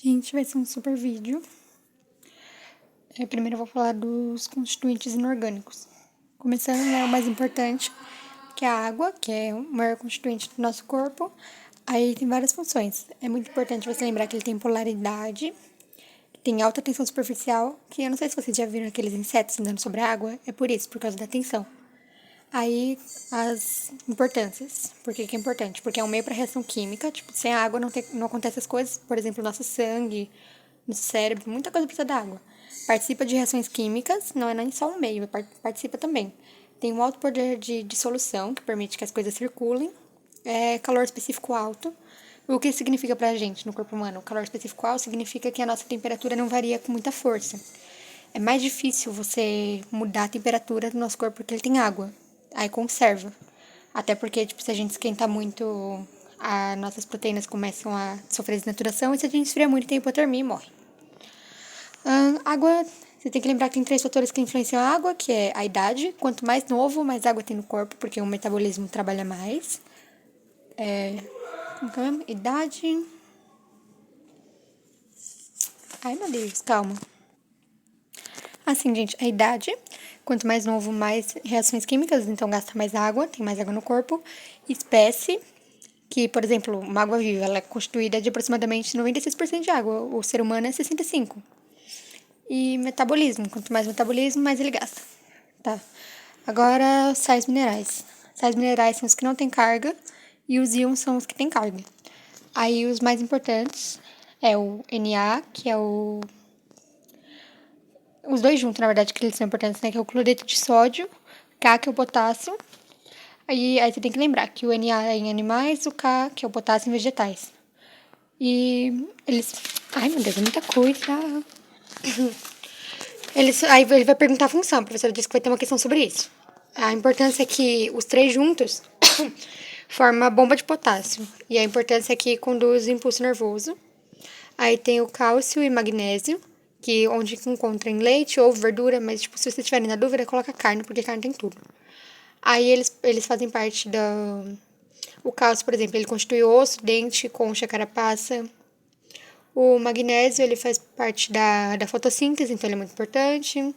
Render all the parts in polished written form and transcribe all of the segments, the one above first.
Gente, vai ser um super vídeo. Primeiro eu vou falar dos constituintes inorgânicos. Começando, né, o mais importante, que é a água, que é o maior constituinte do nosso corpo. Aí tem várias funções. É muito importante você lembrar que ele tem polaridade, tem alta tensão superficial, que eu não sei se vocês já viram aqueles insetos andando sobre a água, é por isso, por causa da tensão. Aí, as importâncias. Por que é importante? Porque é um meio para reação química. Tipo, sem a água não acontece as coisas. Por exemplo, nosso sangue, nosso cérebro, muita coisa precisa da água. Participa de reações químicas, não é nem só um meio, participa também. Tem um alto poder de dissolução, que permite que as coisas circulem. Calor específico alto. O que significa pra gente no corpo humano? O calor específico alto significa que a nossa temperatura não varia com muita força. É mais difícil você mudar a temperatura do nosso corpo porque ele tem água. Aí conserva. Até porque, tipo, se a gente esquentar muito, as nossas proteínas começam a sofrer desnaturação. E se a gente esfria muito, tem hipotermia e morre. Água, você tem que lembrar que tem 3 fatores que influenciam a água, que é a idade. Quanto mais novo, mais água tem no corpo, porque o metabolismo trabalha mais. Então, idade. Ai, meu Deus, calma. Assim, gente, a idade. Quanto mais novo, mais reações químicas, então gasta mais água, tem mais água no corpo. Espécie, que, por exemplo, uma água viva, ela é constituída de aproximadamente 96% de água. O ser humano é 65%. E metabolismo, quanto mais metabolismo, mais ele gasta. Tá. Agora, sais minerais. Sais minerais são os que não têm carga e os íons são os que têm carga. Aí, os mais importantes é o Na, que é o os dois juntos, na verdade, que eles são importantes, né? Que é o cloreto de sódio, K, que é o potássio. Aí você tem que lembrar que o Na é em animais, o K, que é o potássio, em vegetais. E eles. Ai, meu Deus, é muita coisa. Aí ele vai perguntar a função, a professora disse que vai ter uma questão sobre isso. A importância é que os 3 juntos formam a bomba de potássio. E a importância é que conduz o impulso nervoso. Aí tem o cálcio e magnésio, que onde encontra em leite ou verdura, mas tipo, se vocês tiverem na dúvida, coloca carne, porque carne tem tudo. Aí eles fazem parte da. O cálcio, por exemplo, ele constitui osso, dente, concha, carapaça. O magnésio, ele faz parte da fotossíntese, então ele é muito importante.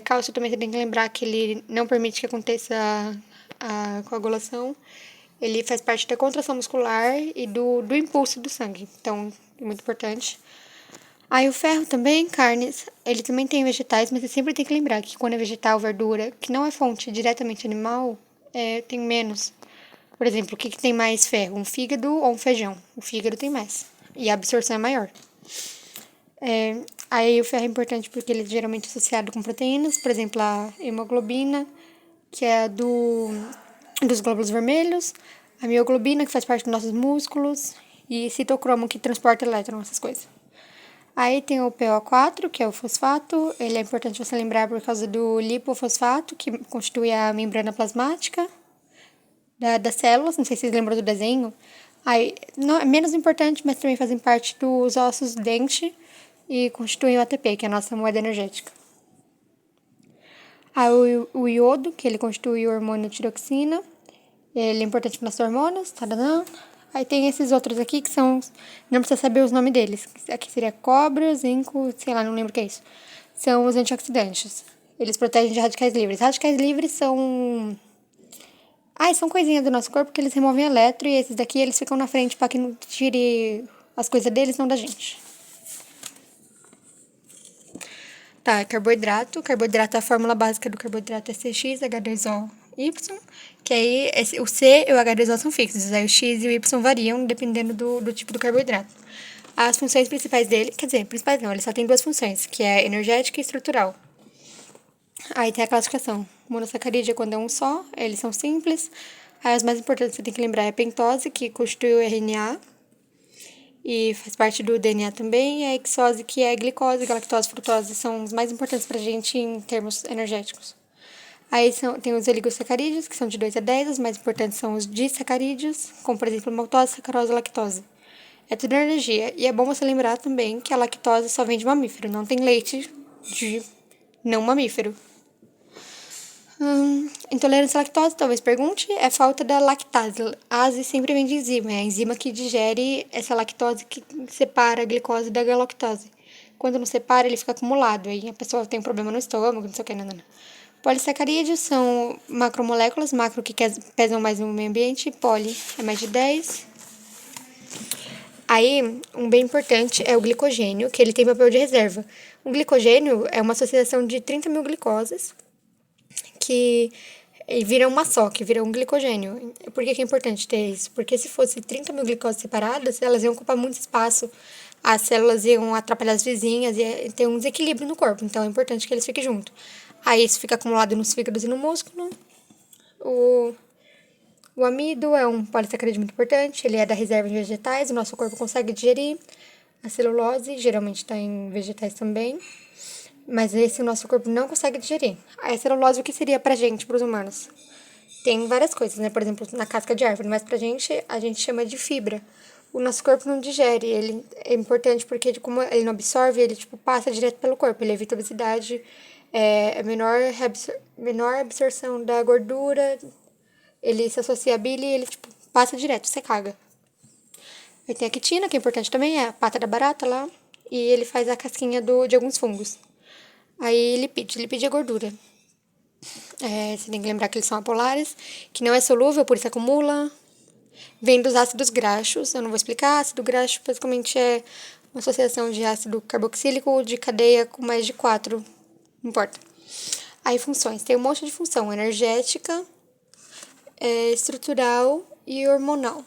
Cálcio também você tem que lembrar que ele não permite que aconteça a coagulação. Ele faz parte da contração muscular e do impulso do sangue, então é muito importante. Aí o ferro também, carnes, ele também tem vegetais, mas você sempre tem que lembrar que quando é vegetal, verdura, que não é fonte diretamente animal, tem menos. Por exemplo, o que tem mais ferro? Um fígado ou um feijão? O fígado tem mais. E a absorção é maior. Aí o ferro é importante porque ele é geralmente associado com proteínas, por exemplo, a hemoglobina, que é dos glóbulos vermelhos, a mioglobina, que faz parte dos nossos músculos, e citocromo, que transporta elétrons, essas coisas. Aí tem o PO4, que é o fosfato. Ele é importante você lembrar por causa do lipofosfato, que constitui a membrana plasmática das células. Não sei se vocês lembram do desenho. Aí, não, é menos importante, mas também fazem parte dos ossos dente e constituem o ATP, que é a nossa moeda energética. Aí o iodo, que ele constitui o hormônio tiroxina. Ele é importante para nossos hormônios. Tadadã. Aí tem esses outros aqui que são. Não precisa saber os nomes deles. Aqui seria cobre, zinco, sei lá, não lembro o que é isso. São os antioxidantes. Eles protegem de radicais livres. Radicais livres são. São coisinhas do nosso corpo que eles removem elétron e esses daqui eles ficam na frente para que não tire as coisas deles, não da gente. Tá, carboidrato. Carboidrato, a fórmula básica do carboidrato é CX, H2O, Y. Que aí o C e o H2O são fixos. Aí o X e o Y variam dependendo do tipo do carboidrato. As funções principais dele, quer dizer, principais não, ele só tem 2 funções, que é energética e estrutural. Aí tem a classificação. Monossacarídeo é quando é um só, eles são simples. Aí os mais importantes que você tem que lembrar é a pentose, que constitui o RNA e faz parte do DNA também, e a hexose, que é a glicose, galactose, frutose, são os mais importantes pra gente em termos energéticos. Aí tem os oligosacarídeos, que são de 2 a 10, os mais importantes são os disacarídeos, como por exemplo maltose, sacarose e lactose. É tudo energia, e é bom você lembrar também que a lactose só vem de mamífero, não tem leite de não mamífero. Intolerância à lactose, talvez pergunte, é falta da lactase. Ase sempre vem de enzima, é a enzima que digere essa lactose que separa a glicose da galactose. Quando não separa, ele fica acumulado, aí a pessoa tem um problema no estômago, não sei o que, não. Polissacarídeos são macromoléculas, macro que pesam mais no meio ambiente, poli é mais de 10. Aí, um bem importante é o glicogênio, que ele tem papel de reserva. O glicogênio é uma associação de 30 mil glicoses que vira uma só, que vira um glicogênio. Por que é importante ter isso? Porque se fosse 30 mil glicoses separadas, elas iam ocupar muito espaço, as células iam atrapalhar as vizinhas, e ter um desequilíbrio no corpo. Então é importante que eles fiquem juntos. Aí isso fica acumulado nos fígados e no músculo. O amido é um polissacarídeo muito importante, ele é da reserva de vegetais, o nosso corpo consegue digerir. A celulose geralmente está em vegetais também, mas esse o nosso corpo não consegue digerir. A celulose, o que seria pra gente, pros humanos? Tem várias coisas, né? Por exemplo, na casca de árvore, mas pra gente, a gente chama de fibra. O nosso corpo não digere, ele é importante porque como ele não absorve, ele tipo passa direto pelo corpo, ele evita obesidade, menor absorção da gordura, ele se associa a bile e ele tipo passa direto, você caga. Aí tem a quitina, que é importante também, é a pata da barata lá, e ele faz a casquinha de alguns fungos. Aí lipídio é gordura. Você tem que lembrar que eles são apolares, que não é solúvel, por isso acumula. Vem dos ácidos graxos, eu não vou explicar. Ácido graxo basicamente é uma associação de ácido carboxílico de cadeia com mais de 4, não importa. Aí funções, tem um monte de função, energética, estrutural e hormonal.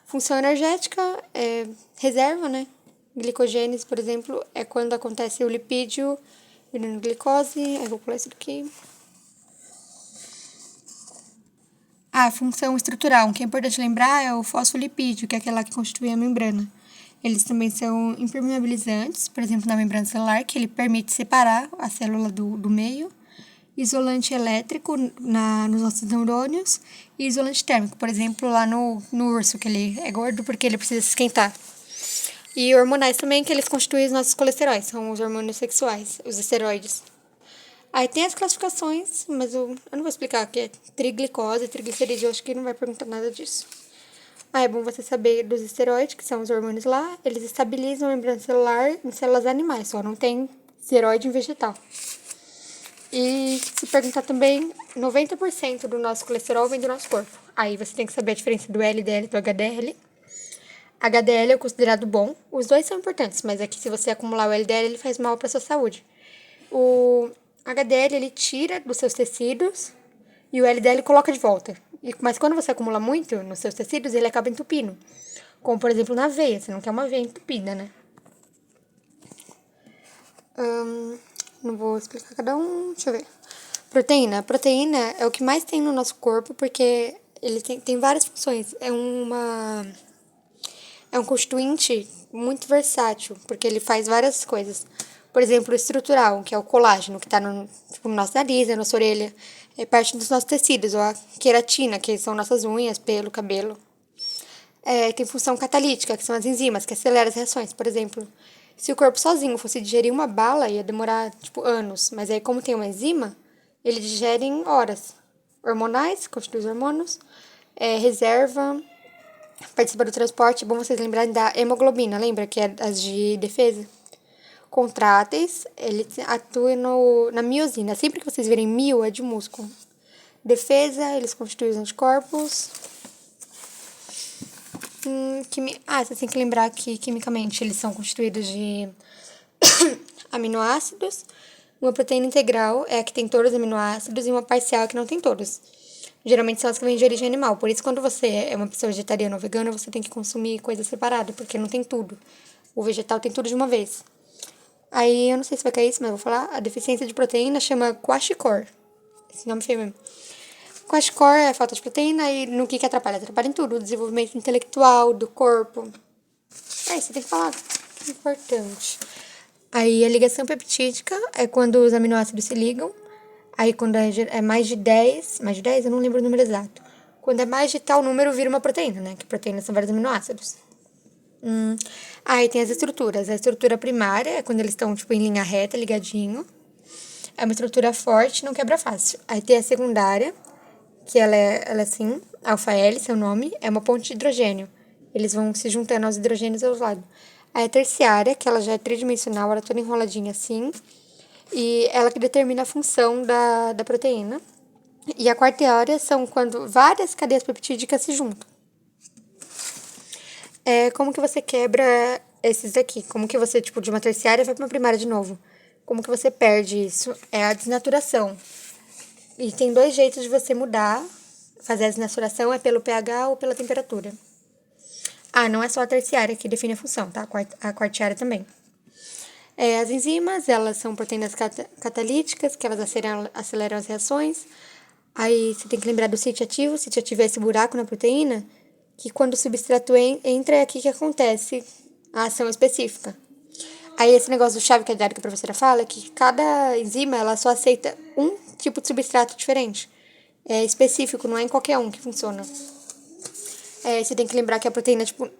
Função energética é reserva, né? Glicogênese, por exemplo, é quando acontece o lipídio virando glicose. Eu vou pular isso daqui. A função estrutural, que é importante lembrar, é o fosfolipídio, que é aquela que constitui a membrana. Eles também são impermeabilizantes, por exemplo, na membrana celular, que ele permite separar a célula do meio. Isolante elétrico nos nossos neurônios e isolante térmico, por exemplo, lá no urso, que ele é gordo porque ele precisa se esquentar. E hormonais também, que eles constituem os nossos colesteróis, são os hormônios sexuais, os esteroides. Aí tem as classificações, mas eu não vou explicar o que é triglicose, triglicerídeo, eu acho que não vai perguntar nada disso. É bom você saber dos esteroides, que são os hormônios lá, eles estabilizam a membrana celular em células animais, só não tem esteroide em vegetal. E se perguntar também, 90% do nosso colesterol vem do nosso corpo. Aí você tem que saber a diferença do LDL e do HDL. HDL é considerado bom. Os dois são importantes, mas aqui se você acumular o LDL, ele faz mal para sua saúde. O HDL, ele tira dos seus tecidos e o LDL coloca de volta. Mas quando você acumula muito nos seus tecidos, ele acaba entupindo. Como, por exemplo, na veia. Você não quer uma veia entupida, né? Não vou explicar cada um. Deixa eu ver. Proteína. Proteína é o que mais tem no nosso corpo porque ele tem várias funções. É um constituinte muito versátil, porque ele faz várias coisas. Por exemplo, o estrutural, que é o colágeno, que está no nosso nariz, na nossa orelha, é parte dos nossos tecidos, ou a queratina, que são nossas unhas, pelo, cabelo. Tem função catalítica, que são as enzimas, que aceleram as reações. Por exemplo, se o corpo sozinho fosse digerir uma bala, ia demorar, anos. Mas aí, como tem uma enzima, ele digere em horas. Hormonais, constitui os hormônios. Reserva, participa do transporte. É bom vocês lembrarem da hemoglobina, lembra? Que é as de defesa. Contráteis, ele atua na miosina. Sempre que vocês verem mio, é de músculo. Defesa, eles constituem os anticorpos. Você tem que lembrar que quimicamente eles são constituídos de aminoácidos. Uma proteína integral é a que tem todos os aminoácidos e uma parcial é a que não tem todos. Geralmente são as que vêm de origem animal. Por isso, quando você é uma pessoa vegetariana ou vegana, você tem que consumir coisa separada, porque não tem tudo. O vegetal tem tudo de uma vez. Aí, eu não sei se vai cair isso, mas eu vou falar. A deficiência de proteína chama kwashiorkor. Esse nome feio mesmo. Kwashiorkor é falta de proteína e no que atrapalha? Atrapalha em tudo. O desenvolvimento intelectual, do corpo. Você tem que falar. Que importante. Aí, a ligação peptídica é quando os aminoácidos se ligam. Aí, quando é mais de 10, eu não lembro o número exato. Quando é mais de tal número, vira uma proteína, né? Que proteínas são vários aminoácidos. Aí tem as estruturas. A estrutura primária é quando eles estão, em linha reta, ligadinho. É uma estrutura forte, não quebra fácil. Aí tem a secundária, que ela é assim, alfa L, seu nome, é uma ponte de hidrogênio. Eles vão se juntando aos hidrogênios aos lados. Aí a terciária, que ela já é tridimensional, ela é toda enroladinha assim, e ela que determina a função da proteína. E a quartiária são quando várias cadeias peptídicas se juntam. Como que você quebra esses daqui? Como que você, tipo, de uma terciária vai para uma primária de novo? Como que você perde isso? É a desnaturação. E tem dois jeitos de você mudar, fazer a desnaturação, é pelo pH ou pela temperatura. Ah, não é só a terciária que define a função, tá? A quartiária também. As enzimas, elas são proteínas catalíticas, que elas aceleram as reações. Aí você tem que lembrar do sítio ativo. O sítio ativo é esse buraco na proteína, que quando o substrato entra, é aqui que acontece a ação específica. Aí esse negócio do chave cadeado que a professora fala é que cada enzima, ela só aceita um tipo de substrato diferente. É específico, não é em qualquer um que funciona. Você tem que lembrar que a proteína, tipo,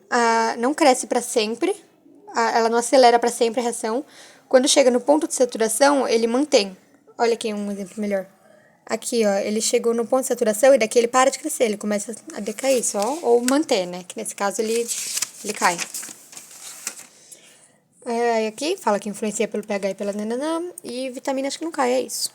não cresce para sempre, ela não acelera para sempre a reação. Quando chega no ponto de saturação, ele mantém. Olha aqui um exemplo melhor. Aqui, ó, ele chegou no ponto de saturação e daqui ele para de crescer, ele começa a decair só, ou manter, né? Que nesse caso ele cai. Aí aqui fala que influencia pelo pH e pela nananã, e vitamina acho que não cai, é isso.